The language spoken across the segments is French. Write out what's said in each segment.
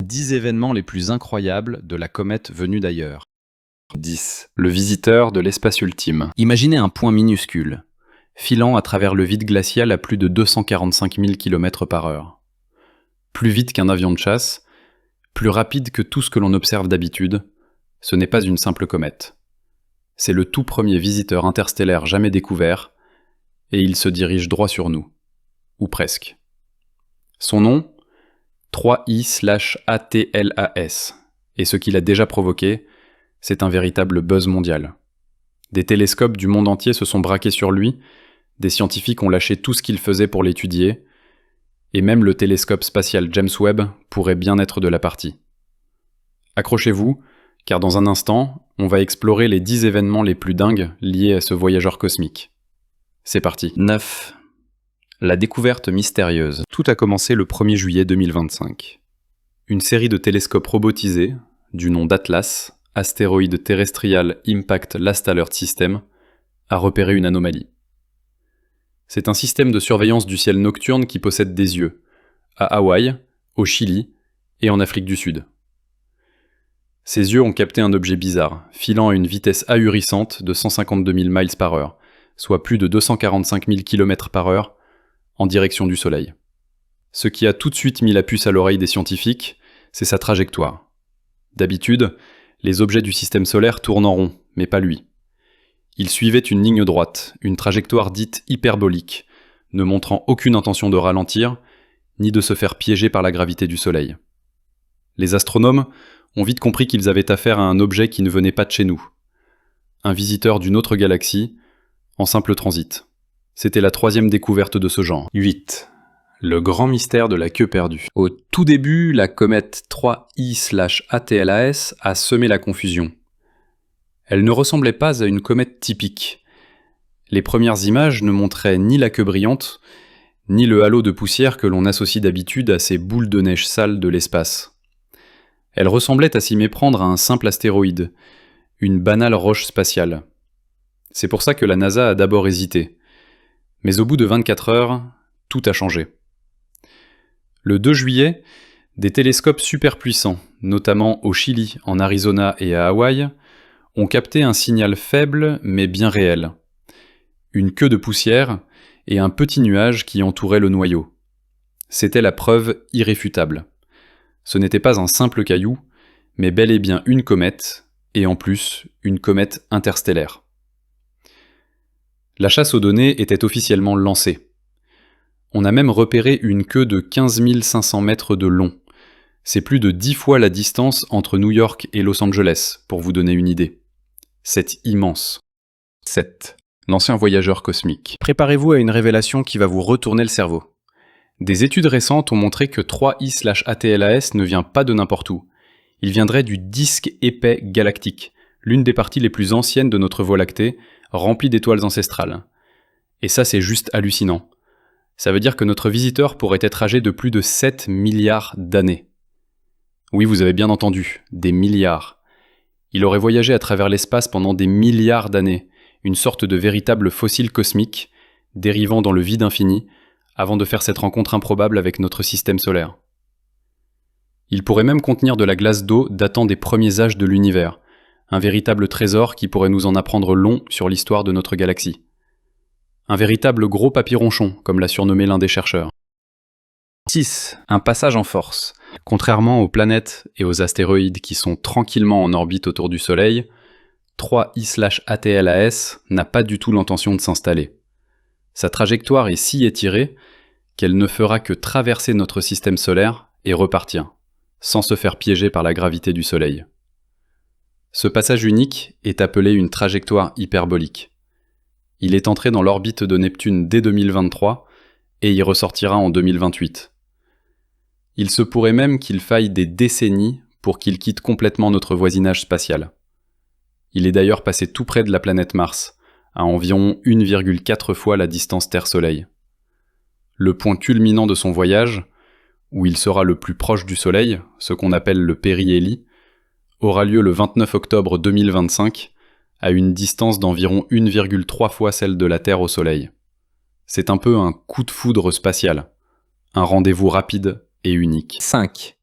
10 événements les plus incroyables de la comète venue d'ailleurs. 10. Le visiteur de l'espace ultime. Imaginez un point minuscule, filant à travers le vide glacial à plus de 245 000 km/h. Plus vite qu'un avion de chasse, plus rapide que tout ce que l'on observe d'habitude, ce n'est pas une simple comète. C'est le tout premier visiteur interstellaire jamais découvert, et il se dirige droit sur nous. Ou presque. Son nom ? 3I/ATLAS, et ce qu'il a déjà provoqué, c'est un véritable buzz mondial. Des télescopes du monde entier se sont braqués sur lui, des scientifiques ont lâché tout ce qu'ils faisaient pour l'étudier, et même le télescope spatial James Webb pourrait bien être de la partie. Accrochez-vous, car dans un instant, on va explorer les 10 événements les plus dingues liés à ce voyageur cosmique. C'est parti. 9. La découverte mystérieuse. Tout a commencé le 1er juillet 2025. Une série de télescopes robotisés, du nom d'Atlas, Astéroïde Terrestrial Impact Last Alert System, a repéré une anomalie. C'est un système de surveillance du ciel nocturne qui possède des yeux, à Hawaï, au Chili et en Afrique du Sud. Ces yeux ont capté un objet bizarre, filant à une vitesse ahurissante de 152 000 miles par heure, soit plus de 245 000 km/h, en direction du Soleil. Ce qui a tout de suite mis la puce à l'oreille des scientifiques, c'est sa trajectoire. D'habitude, les objets du système solaire tournent en rond, mais pas lui. Il suivait une ligne droite, une trajectoire dite hyperbolique, ne montrant aucune intention de ralentir, ni de se faire piéger par la gravité du Soleil. Les astronomes ont vite compris qu'ils avaient affaire à un objet qui ne venait pas de chez nous. Un visiteur d'une autre galaxie, en simple transit. C'était la 3e découverte de ce genre. 8. Le grand mystère de la queue perdue. Au tout début, la comète 3I/ATLAS a semé la confusion. Elle ne ressemblait pas à une comète typique. Les premières images ne montraient ni la queue brillante, ni le halo de poussière que l'on associe d'habitude à ces boules de neige sales de l'espace. Elle ressemblait à s'y méprendre à un simple astéroïde, une banale roche spatiale. C'est pour ça que la NASA a d'abord hésité. Mais au bout de 24 heures, tout a changé. Le 2 juillet, des télescopes super puissants, notamment au Chili, en Arizona et à Hawaï, ont capté un signal faible mais bien réel. Une queue de poussière et un petit nuage qui entourait le noyau. C'était la preuve irréfutable. Ce n'était pas un simple caillou, mais bel et bien une comète, et en plus, une comète interstellaire. La chasse aux données était officiellement lancée. On a même repéré une queue de 15 500 mètres de long. C'est plus de 10 fois la distance entre New York et Los Angeles, pour vous donner une idée. C'est immense. 7. L'ancien voyageur cosmique. Préparez-vous à une révélation qui va vous retourner le cerveau. Des études récentes ont montré que 3I/ATLAS ne vient pas de n'importe où. Il viendrait du disque épais galactique, l'une des parties les plus anciennes de notre Voie lactée, remplie d'étoiles ancestrales. Et ça, c'est juste hallucinant. Ça veut dire que notre visiteur pourrait être âgé de plus de 7 milliards d'années. Oui, vous avez bien entendu, des milliards. Il aurait voyagé à travers l'espace pendant des milliards d'années, une sorte de véritable fossile cosmique, dérivant dans le vide infini, avant de faire cette rencontre improbable avec notre système solaire. Il pourrait même contenir de la glace d'eau datant des premiers âges de l'univers, un véritable trésor qui pourrait nous en apprendre long sur l'histoire de notre galaxie. Un véritable gros papy-ronchon, comme l'a surnommé l'un des chercheurs. 6. Un passage en force. Contrairement aux planètes et aux astéroïdes qui sont tranquillement en orbite autour du Soleil, 3I/ATLAS n'a pas du tout l'intention de s'installer. Sa trajectoire est si étirée qu'elle ne fera que traverser notre système solaire et repartir, sans se faire piéger par la gravité du Soleil. Ce passage unique est appelé une trajectoire hyperbolique. Il est entré dans l'orbite de Neptune dès 2023 et y ressortira en 2028. Il se pourrait même qu'il faille des décennies pour qu'il quitte complètement notre voisinage spatial. Il est d'ailleurs passé tout près de la planète Mars, à environ 1,4 fois la distance Terre-Soleil. Le point culminant de son voyage, où il sera le plus proche du Soleil, ce qu'on appelle le périhélie, aura lieu le 29 octobre 2025, à une distance d'environ 1,3 fois celle de la Terre au Soleil. C'est un peu un coup de foudre spatial, un rendez-vous rapide et unique. 5.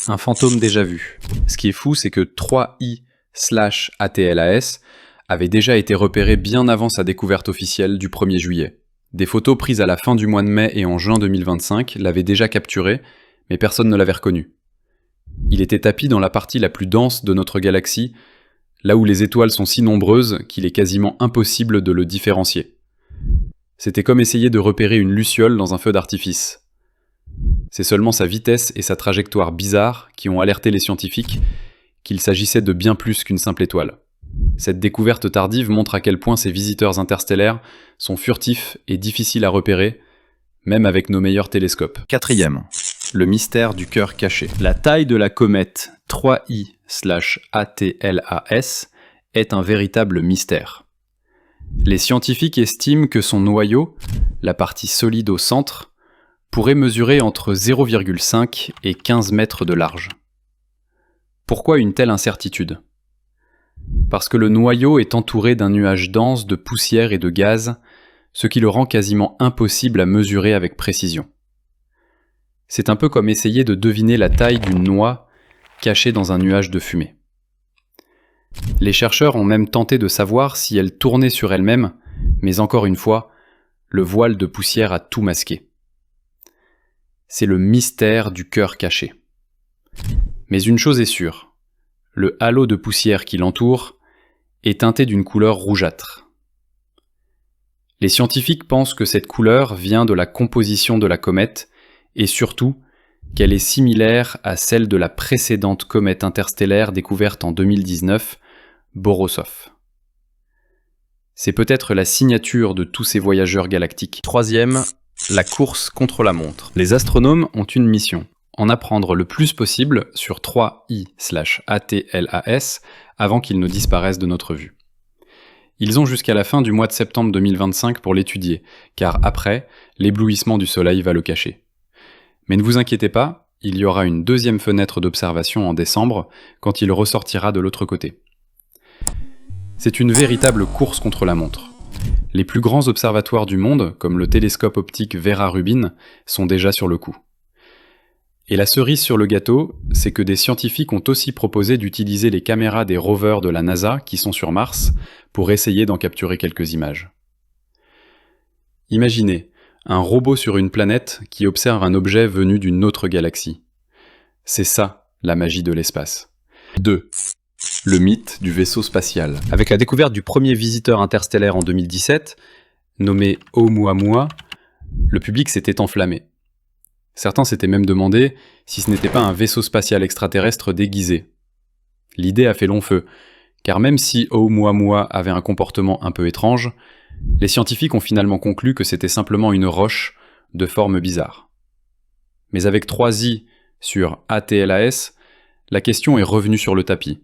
Un fantôme déjà vu. Ce qui est fou, c'est que 3i/ATLAS avait déjà été repéré bien avant sa découverte officielle du 1er juillet. Des photos prises à la fin du mois de mai et en juin 2025 l'avaient déjà capturé, mais personne ne l'avait reconnu. Il était tapi dans la partie la plus dense de notre galaxie, là où les étoiles sont si nombreuses qu'il est quasiment impossible de le différencier. C'était comme essayer de repérer une luciole dans un feu d'artifice. C'est seulement sa vitesse et sa trajectoire bizarre qui ont alerté les scientifiques qu'il s'agissait de bien plus qu'une simple étoile. Cette découverte tardive montre à quel point ces visiteurs interstellaires sont furtifs et difficiles à repérer, même avec nos meilleurs télescopes. 4e, le mystère du cœur caché. La taille de la comète 3i/ATLAS est un véritable mystère. Les scientifiques estiment que son noyau, la partie solide au centre, pourrait mesurer entre 0,5 et 15 mètres de large. Pourquoi une telle incertitude ? Parce que le noyau est entouré d'un nuage dense de poussière et de gaz, ce qui le rend quasiment impossible à mesurer avec précision. C'est un peu comme essayer de deviner la taille d'une noix cachée dans un nuage de fumée. Les chercheurs ont même tenté de savoir si elle tournait sur elle-même, mais encore une fois, le voile de poussière a tout masqué. C'est le mystère du cœur caché. Mais une chose est sûre, le halo de poussière qui l'entoure est teinté d'une couleur rougeâtre. Les scientifiques pensent que cette couleur vient de la composition de la comète et surtout qu'elle est similaire à celle de la précédente comète interstellaire découverte en 2019, Borisov. C'est peut-être la signature de tous ces voyageurs galactiques. 3e, la course contre la montre. Les astronomes ont une mission, en apprendre le plus possible sur 3i/ATLAS avant qu'il ne disparaisse de notre vue. Ils ont jusqu'à la fin du mois de septembre 2025 pour l'étudier, car après, l'éblouissement du soleil va le cacher. Mais ne vous inquiétez pas, il y aura une deuxième fenêtre d'observation en décembre, quand il ressortira de l'autre côté. C'est une véritable course contre la montre. Les plus grands observatoires du monde, comme le télescope optique Vera Rubin, sont déjà sur le coup. Et la cerise sur le gâteau, c'est que des scientifiques ont aussi proposé d'utiliser les caméras des rovers de la NASA qui sont sur Mars pour essayer d'en capturer quelques images. Imaginez, un robot sur une planète qui observe un objet venu d'une autre galaxie. C'est ça, la magie de l'espace. 2. Le mythe du vaisseau spatial. Avec la découverte du premier visiteur interstellaire en 2017, nommé Oumuamua, le public s'était enflammé. Certains s'étaient même demandé si ce n'était pas un vaisseau spatial extraterrestre déguisé. L'idée a fait long feu, car même si Oumuamua avait un comportement un peu étrange, les scientifiques ont finalement conclu que c'était simplement une roche de forme bizarre. Mais avec 3i sur ATLAS, la question est revenue sur le tapis.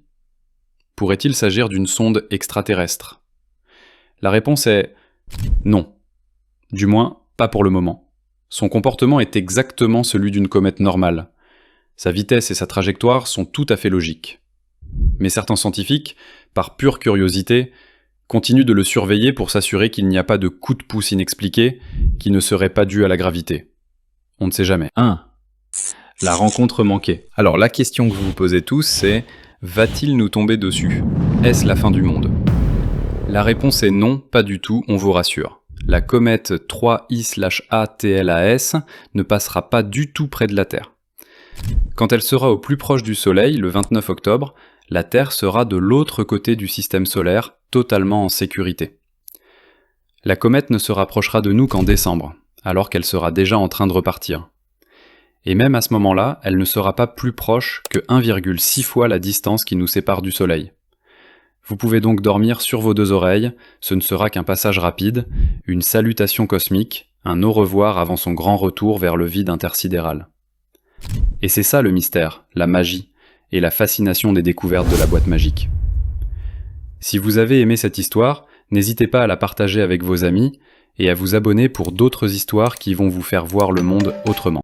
Pourrait-il s'agir d'une sonde extraterrestre ? La réponse est non. Du moins, pas pour le moment. Son comportement est exactement celui d'une comète normale. Sa vitesse et sa trajectoire sont tout à fait logiques. Mais certains scientifiques, par pure curiosité, continuent de le surveiller pour s'assurer qu'il n'y a pas de coup de pouce inexpliqué qui ne serait pas dû à la gravité. On ne sait jamais. 1. La rencontre manquée. Alors la question que vous vous posez tous, c'est: va-t-il nous tomber dessus ? Est-ce la fin du monde ? La réponse est non, pas du tout, on vous rassure. La comète 3i/ATLAS ne passera pas du tout près de la Terre. Quand elle sera au plus proche du Soleil, le 29 octobre, la Terre sera de l'autre côté du système solaire, totalement en sécurité. La comète ne se rapprochera de nous qu'en décembre, alors qu'elle sera déjà en train de repartir. Et même à ce moment-là, elle ne sera pas plus proche que 1,6 fois la distance qui nous sépare du Soleil. Vous pouvez donc dormir sur vos deux oreilles, ce ne sera qu'un passage rapide, une salutation cosmique, un au revoir avant son grand retour vers le vide intersidéral. Et c'est ça le mystère, la magie, et la fascination des découvertes de la boîte magique. Si vous avez aimé cette histoire, n'hésitez pas à la partager avec vos amis et à vous abonner pour d'autres histoires qui vont vous faire voir le monde autrement.